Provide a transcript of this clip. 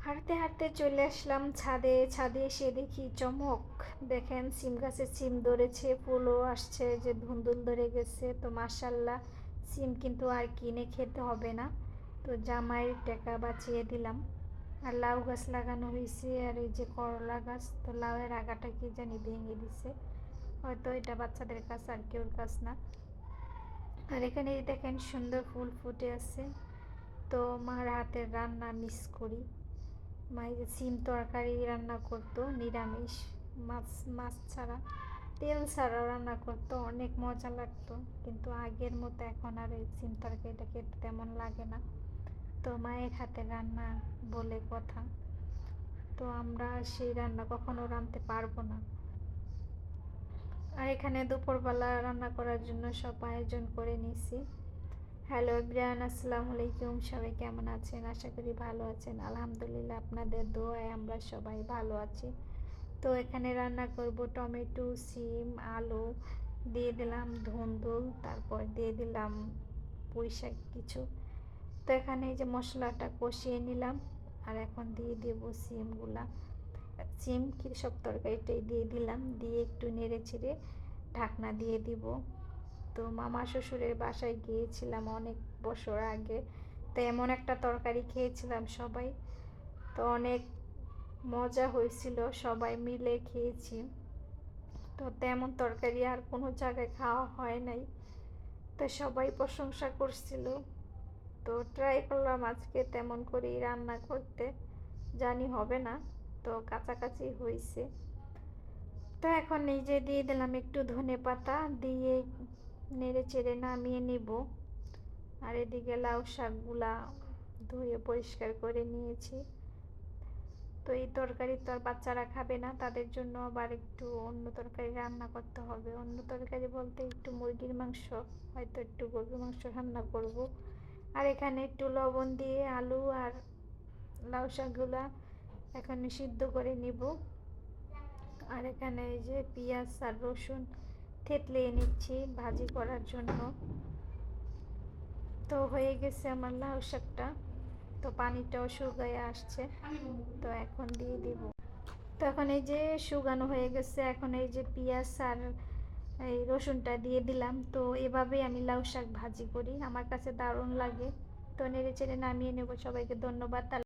হাঁটতে হাঁটতে চলে আসলাম ছাদে। ছাদে এসে দেখি চমক, দেখেন সিম গাছে সিম ধরেছে, ফুলও আসছে, যে ধুন্দুল ধরে গেছে। তো মাশাল্লাহ, সিম কিন্তু আর কিনে খেতে হবে না। তো জামাইয়ের টাকা বাঁচিয়ে দিলাম। আর লাউ গাছ লাগানো হয়েছে, আর এই যে করলা গাছ, তো লাউয়ের আগাটা কি জানি ভেঙে দিছে, হয়তো এটা বাচ্চাদের কাছ, আর কেউর কাছ না। আর এখানে দেখেন সুন্দর ফুল ফুটে আছে। তো মার হাতের রান্না মিস করি। মা এই যে সিম তরকারি রান্না করতো নিরামিষ, মাছ মাছ ছাড়া, তেল ছাড়া রান্না করতো, অনেক মজা লাগতো। কিন্তু আগের মতো এখন আর এই সিম তরকারিটা খেতে তেমন লাগে না। তো মায়ের হাতে রান্না বলে কথা, তো আমরা সেই রান্না কখনো রাঁধতে পারবো না। আর এখানে দুপুরবেলা রান্না করার জন্য সব আয়োজন করে নিছি। হ্যালো ইব্রান, আসসালামু আলাইকুম। সবাই কেমন আছেন? আশা করি ভালো আছেন। আলহামদুলিল্লাহ, আপনাদের দোয়ায় আমরা সবাই ভালো আছি। তো এখানে রান্না করব টমেটো, সিম, আলু, দিয়ে দিলাম ধুন্দুল, তারপর দিয়ে দিলাম পুঁই শাক কিছু। তো এখানে এই যে মশলাটা কষিয়ে নিলাম, আর এখন দিয়ে দেব সিমগুলা। সিম কি সব তরকারিটাই দিয়ে দিলাম, দিয়ে একটু নেড়ে চেড়ে ঢাকনা দিয়ে দিব। তো মামা শ্বশুরের বাসায় গিয়েছিলাম অনেক বছর আগে, তো এমন একটা তরকারি খেয়েছিলাম সবাই, তো অনেক মজা হয়েছিল, সবাই মিলে খেয়েছি। তো তেমন তরকারি আর কোনো জায়গায় খাওয়া হয় নাই, তো সবাই প্রশংসা করছিল। তো ট্রাই করলাম আজকে তেমন করেই রান্না করতে, জানি হবে না, তো কাছাকাছি হয়েছে। তো এখন এই যে দিয়ে দিলাম একটু ধনে পাতা, দিয়ে নেড়ে চেড়ে নামিয়ে নিব। আর এদিকে লাউ শাকগুলা ধুয়ে পরিষ্কার করে নিয়েছি। তো এই তরকারি তো আর বাচ্চারা খাবে না, তাদের জন্য আবার একটু অন্য তরকারি রান্না করতে হবে। অন্য তরকারি বলতে একটু মুরগির মাংস, হয়তো একটু গরুর মাংস রান্না করব। আর এখানে একটু লবণ দিয়ে আলু আর লাউ শাকগুলা এখন সিদ্ধ করে নিব। আর এখানে এই যে পেঁয়াজ আর রসুন থেতলিয়ে নিচ্ছি ভাজি করার জন্য। তো হয়ে গেছে আমার লাউ শাকটা, তো পানিটাও শুকায় আসছে। তো এখন দিয়ে দিব। তো এখন এই যে শুকানো হয়ে গেছে, এখন এই যে পেঁয়াজ আর এই রসুনটা দিয়ে দিলাম। তো এভাবেই আমি লাউ শাক ভাজি করি, আমার কাছে দারুণ লাগে। তো নেড়ে চেড়ে নামিয়ে নেব। সবাইকে ধন্যবাদ।